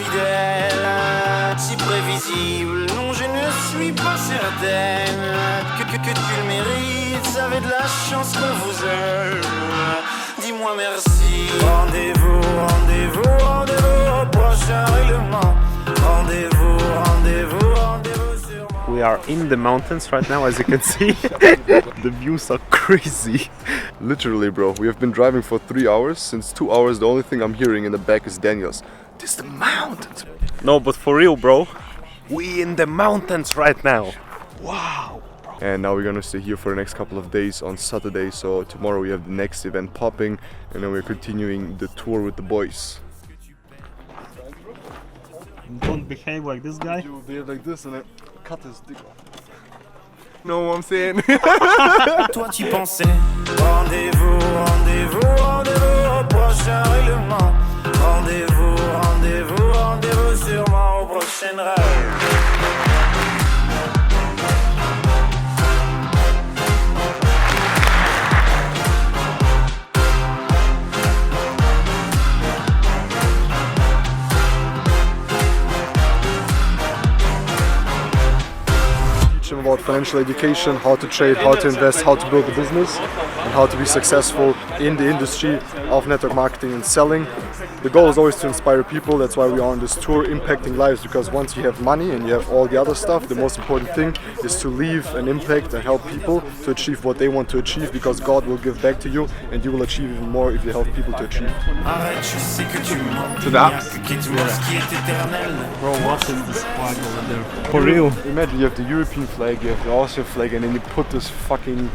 fidèle, si prévisible. Non, je ne suis pas certaine que tu le mérites. Vous avez de la chance qu'on vous aime. Dis-moi merci. Rendez-vous, rendez-vous, rendez-vous au prochain règlement. Rendez-vous, rendez-vous, rendez-vous sûrement. We are in the mountains right now, as you can see. The views are crazy. Literally, bro, we have been driving for 3 hours. Since 2 hours, the only thing I'm hearing in the back is Daniel's. This is the mountains. No, but for real, bro. We in the mountains right now. Wow. And now we're gonna stay here for the next couple of days on Saturday. So tomorrow we have the next event popping, and then we're continuing the tour with the boys. Don't behave like this guy. You behave like this and then cut his dick off. Know what I'm saying? Toi tu pensais. Rendez-vous, rendez-vous, rendez-vous au prochain règlement. Rendez-vous, rendez-vous, rendez-vous sûrement au prochain rêve. About financial education, how to trade, how to invest, how to build a business, and how to be successful in the industry of network marketing and selling. The goal is always to inspire people. That's why we are on this tour, impacting lives, because once you have money and you have all the other stuff, the most important thing is to leave an impact and help people to achieve what they want to achieve, because God will give back to you and you will achieve even more if you help people to achieve. To that. Bro, what is this flag over there? For real. Imagine you have the European flag, you have the Austrian flag, and then you put this fucking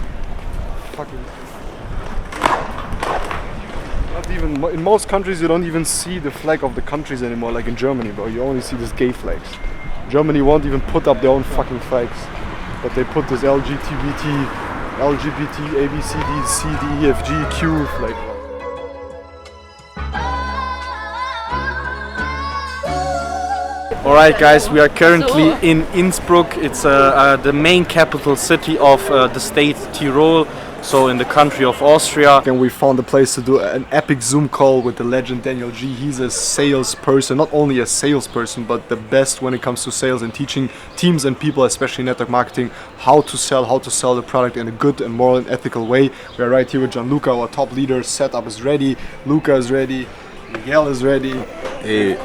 not even in most countries you don't even see the flag of the countries anymore, like in Germany, bro. You only see these gay flags. Germany won't even put up their own fucking flags, but they put this LGBT, A, B, C, D, C, D, E, F, G, Q flag. Alright guys, we are currently in Innsbruck. It's the main capital city of the state Tyrol, so in the country of Austria. And we found a place to do an epic Zoom call with the legend Daniel G. He's a salesperson, not only a salesperson, but the best when it comes to sales and teaching teams and people, especially network marketing, how to sell the product in a good and moral and ethical way. We are right here with Gianluca, our top leader. Setup is ready, Luca is ready, Miguel is ready. Hey.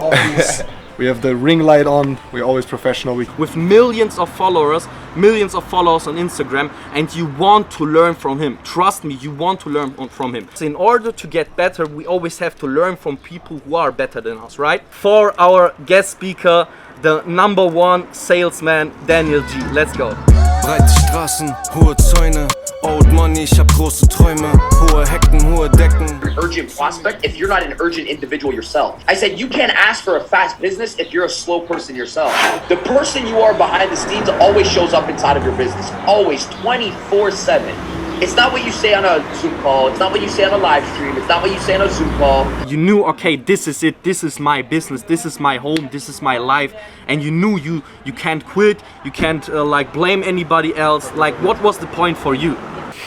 We have the ring light on, we're always professional. With millions of followers on Instagram, and you want to learn from him. Trust me, you want to learn from him. So in order to get better, we always have to learn from people who are better than us, right? For our guest speaker, the #1 salesman, Daniel G. Let's go. Breite Straßen, hohe Zäune, old money, ich hab große Träume, hohe Hecken, hohe Decken. Urgent prospect if you're not an urgent individual yourself. I said you can't ask for a fast business if you're a slow person yourself. The person you are behind the scenes always shows up inside of your business, always 24/7. It's not what you say on a Zoom call, it's not what you say on a live stream, it's not what you say on a Zoom call. You knew, okay, this is it, this is my business, this is my home, this is my life, and you knew you can't quit, you can't like blame anybody else. Like, what was the point for you?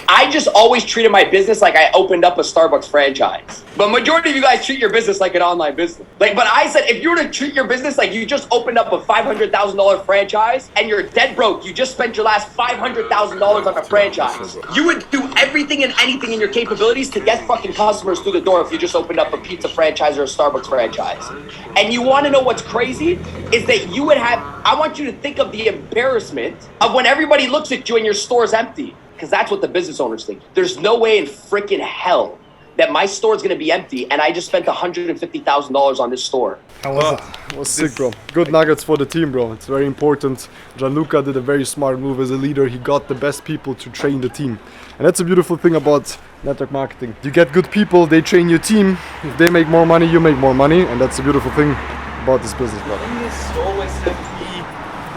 I just always treated my business like I opened up a Starbucks franchise. But majority of you guys treat your business like an online business. But I said, if you were to treat your business like you just opened up a $500,000 franchise and you're dead broke, you just spent your last $500,000 on a franchise. You would do everything and anything in your capabilities to get fucking customers through the door if you just opened up a pizza franchise or a Starbucks franchise. And you want to know what's crazy? Is that you would have, I want you to think of the embarrassment of when everybody looks at you and your store's empty. Because that's what the business owners think. There's no way in freaking hell that my store is going to be empty and I just spent $150,000 on this store. How was it? It was sick, bro. Good nuggets for the team, bro. It's very important. Gianluca did a very smart move as a leader. He got the best people to train the team. And that's a beautiful thing about network marketing. You get good people, they train your team. If they make more money, you make more money. And that's a beautiful thing about this business, bro. You always have to be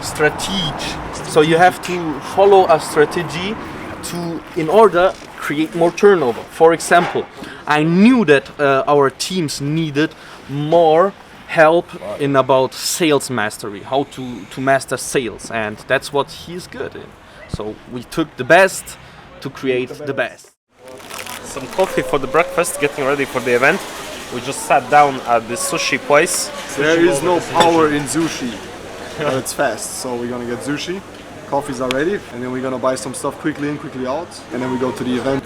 strategic. So you have to follow a strategy to, in order, create more turnover. For example, I knew that our teams needed more help in about sales mastery, how to master sales, and that's what he's good in. So we took the best to create the best. Some coffee for the breakfast, getting ready for the event. We just sat down at this sushi place. There is no power in sushi, but it's fast. So we're gonna get sushi. Coffees are ready, and then we're gonna buy some stuff quickly in, quickly out, and then we go to the event.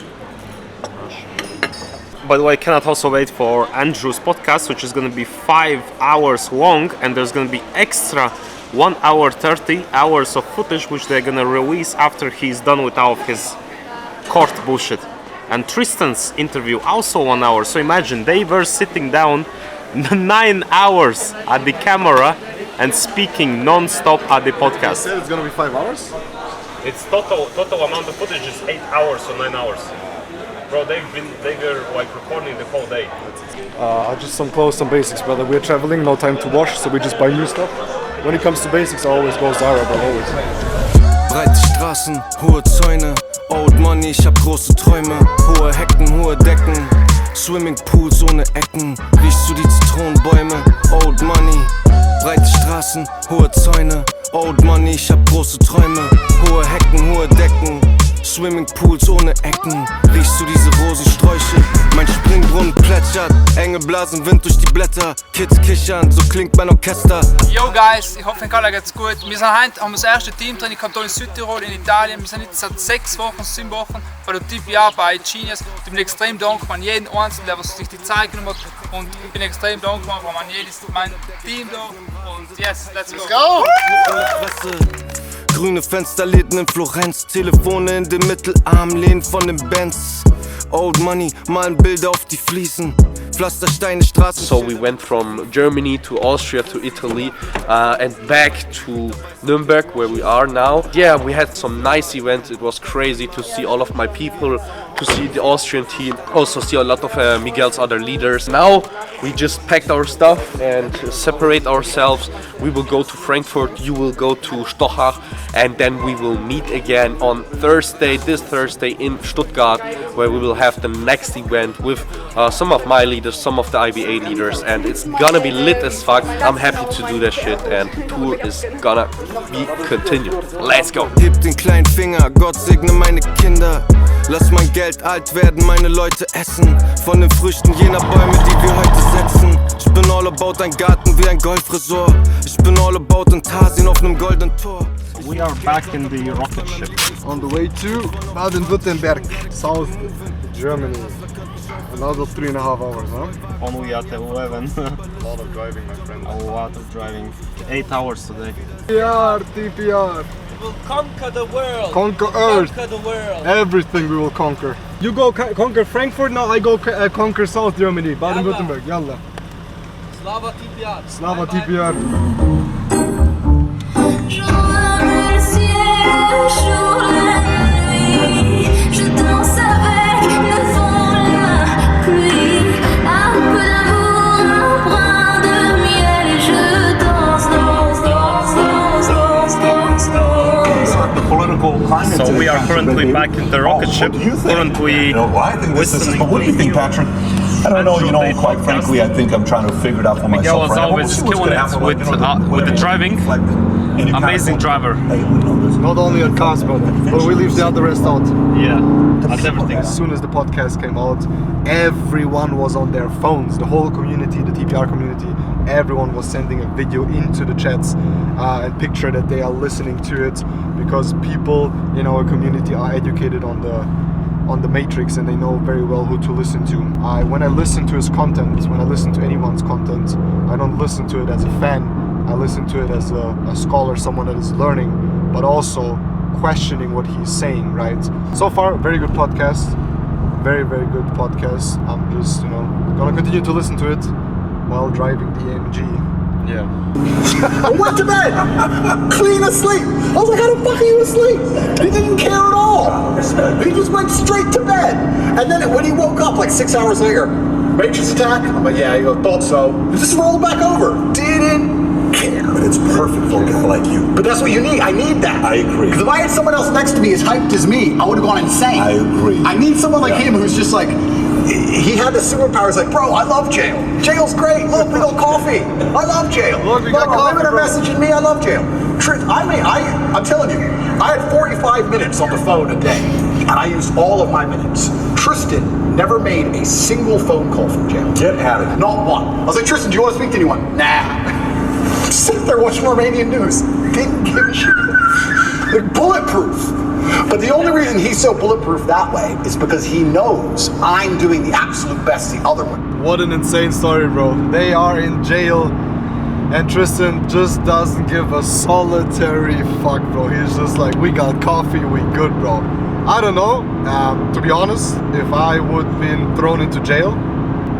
By the way, I cannot also wait for Andrew's podcast, which is going to be 5 hours long, and there's going to be extra 1 hour 30 hours of footage, which they're going to release after he's done with all of his court bullshit. And Tristan's interview also 1 hour. So imagine they were sitting down 9 hours at the camera and speaking non-stop at the podcast. You said it's gonna be 5 hours? It's total amount of footage is 8 hours or 9 hours. Bro, they were like recording the whole day. Just some clothes, some basics, brother. We're traveling, no time to wash, so we just buy new stuff. When it comes to basics, I always go Zara, but always. Breite Straßen, hohe Zäune, Old Money, ich hab große Träume, hohe Hecken, hohe Decken, Swimmingpools ohne Ecken, riechst du die Zitronenbäume, Old Money, breite Straßen, hohe Zäune, Old Money, ich hab große Träume, hohe Hecken, hohe Decken, Swimmingpools ohne Ecken, riechst du diese Rosensträuche, mein Springbrunnen plätschert, enge Blasen, Wind durch die Blätter, Kids kichern, so klingt mein Orchester. Yo guys, ich hoffe, euch geht's gut. Wir sind heute am ersten Teamtraining gehabt hier in Südtirol, in Italien. Wir sind jetzt seit 6 Wochen, 7 Wochen bei der TPR bei Genius. Ich bin extrem dankbar an jeden Einzelnen, der sich die Zeit genommen hat. Und ich bin extrem dankbar an jedes mein Team da. Und yes, let's go! Grüne Fensterläden in Florenz, Telefone in dem Mittelarm, lehnen von den Benz. Old Money, malen Bilder auf die Fliesen, Pflastersteine, Straßen. So we went from Germany to Austria to Italy and back to Nuremberg, where we are now. Yeah, we had some nice events. It was crazy to see all of my people, to see the Austrian team, also see a lot of Miguel's other leaders. Now we just packed our stuff and separate ourselves. We will go to Frankfurt, you will go to Stoic, and then we will meet again on Thursday, this Thursday in Stuttgart, where we will have the next event with some of my leaders, some of the IBA leaders, and it's gonna be lit as fuck. I'm happy to do that shit, and the tour is gonna be continued. Let's go! Heb den kleinen Finger, Gott segne meine Kinder. Lass mein Geld alt werden, meine Leute essen von den Früchten jener Bäume, die wir heute setzen. Ich bin all about ein Garten wie ein Golfresort. Ich bin all about Intarsien auf nem goldenen Tor. We are back in the rocket ship. On the way to Baden-Württemberg, South Germany. Another 3.5 hours, huh? On we at 11. A lot of driving, my friend. A lot of driving. 8 hours today. TPR. We'll conquer the world. Conquer Earth. Conquer the world. Everything we will conquer. You go conquer Frankfurt, now I go conquer South Germany, Baden-Württemberg. Yalla. Slava TPR. Slava TPR. So we are currently back in the rocket ship. Currently listening. What do you think, Patrick? I don't know, quite frankly, I think I'm trying to figure it out for Miguel myself. was always killing it with the driving. Amazing driver. Not only on cars, but we leave the other rest out. Yeah, that's everything. As soon as the podcast came out, everyone was on their phones. The whole community, the TPR community, everyone was sending a video into the chats and picture that they are listening to it, because people in our community are educated on the matrix and they know very well who to listen to. When I listen to his content, when I listen to anyone's content, I don't listen to it as a fan. I listen to it as a scholar, someone that is learning, but also questioning what he's saying, right? So far, very good podcast. Very, very good podcast. I'm just, gonna continue to listen to it while driving the AMG. Yeah. I went to bed, clean asleep. I was like, how the fuck are you asleep? He didn't care at all. He just went straight to bed. And then when he woke up like 6 hours later, matrix attack? I'm like, yeah, I thought so. He just rolled back over. Didn't care. But it's perfect for a guy like you. But that's what you need. I need that. I agree. Because if I had someone else next to me as hyped as me, I would have gone insane. I agree. I need someone like him who's just like, he had the superpowers like, bro, I love jail. Jail's great. Look, we got coffee. I love jail. Look, we got coffee, women are bro. messaging me, I love jail. I'm telling you, I had 45 minutes on the phone a day. and I used all of my minutes. Tristan never made a single phone call from jail. Get out of here. Not one. I was like, Tristan, do you want to speak to anyone? Nah. Sit there watching Romanian news. Didn't give a shit. Like, bulletproof. But the only reason he's so bulletproof that way is because he knows I'm doing the absolute best the other way. What an insane story, bro. They are in jail and Tristan just doesn't give a solitary fuck, bro. He's just like, we got coffee, we good, bro. I don't know, to be honest, if I would have been thrown into jail,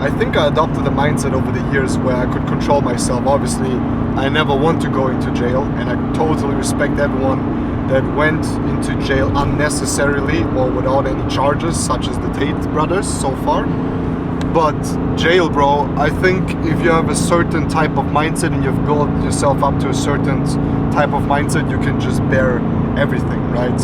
I think I adopted a mindset over the years where I could control myself. Obviously, I never want to go into jail, and I totally respect everyone that went into jail unnecessarily or without any charges, such as the Tate brothers so far. But jail, bro, I think if you have a certain type of mindset and you've built yourself up to a certain type of mindset, you can just bear everything, right?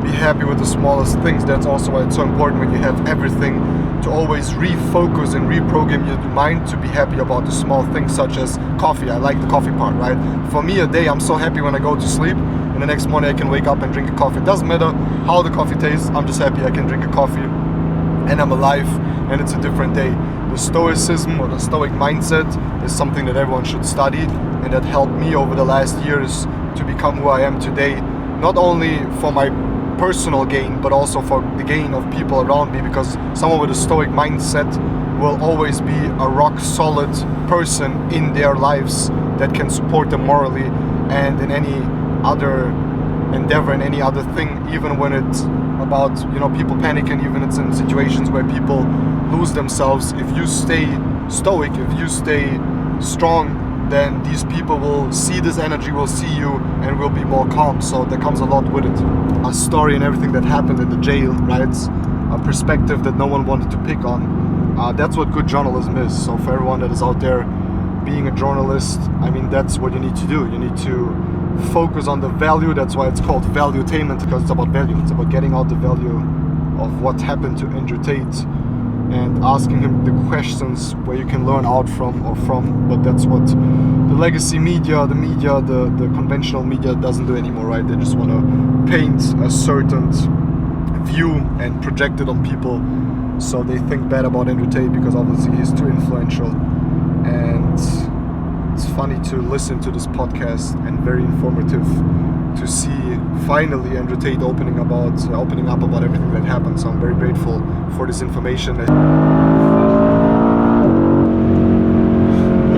Be happy with the smallest things. That's also why it's so important when you have everything to always refocus and reprogram your mind to be happy about the small things, such as coffee. I like the coffee part, right? For me, a day, I'm so happy when I go to sleep and the next morning I can wake up and drink a coffee. It doesn't matter how the coffee tastes, I'm just happy I can drink a coffee and I'm alive and it's a different day. The Stoicism or the Stoic mindset is something that everyone should study, and that helped me over the last years to become who I am today, not only for my personal gain but also for the gain of people around me, because someone with a Stoic mindset will always be a rock solid person in their lives that can support them morally and in any other endeavor, in any other thing, even when it's about, you know, people panicking, even it's in situations where people lose themselves. If you stay stoic, if you stay strong, then these people will see this energy, will see you, and will be more calm. So there comes a lot with it. A story and everything that happened in the jail, right? A perspective that no one wanted to pick on. That's what good journalism is. So for everyone that is out there being a journalist, I mean, that's what you need to do. You need to focus on the value. That's why it's called valuetainment, because it's about value. It's about getting out the value of what happened to Andrew Tate and asking him the questions where you can learn out from. But that's what the legacy media, the conventional media doesn't do anymore, right? They just want to paint a certain view and project it on people, so they think bad about Andrew Tate because obviously he's too influential. And it's funny to listen to this podcast and very informative to see finally Andrew Tate opening up about everything that happened. So I'm very grateful for this information. But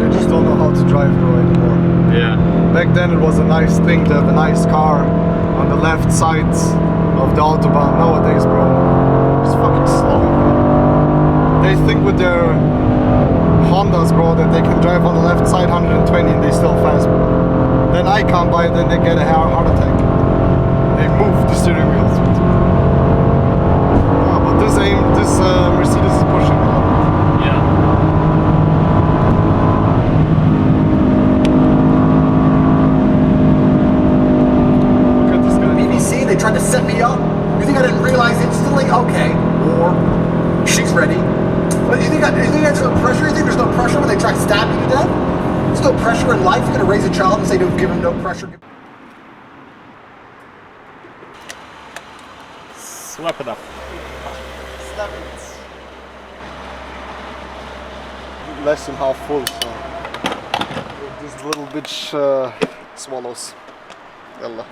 I just don't know how to drive, bro, anymore. Yeah. Back then it was a nice thing to have a nice car on the left side of the Autobahn. Nowadays, bro, it's fucking slow. They think with their Hondas, bro, that they can drive on the left side 120 and they still fast, bro. Then I come by, then they get a heart attack. They move the steering wheels. Yeah, but this Mercedes is pushing a lot. Yeah. Look at this guy. BBC, they tried to set me up. You think I didn't realize instantly? Okay, or she's ready. But you think that's no pressure? You think there's no pressure when they try to stab you to death? There's no pressure in life. You're gonna raise a child and say don't give him no pressure. Swap it up. Less than half full, so this little bitch swallows. Yalla.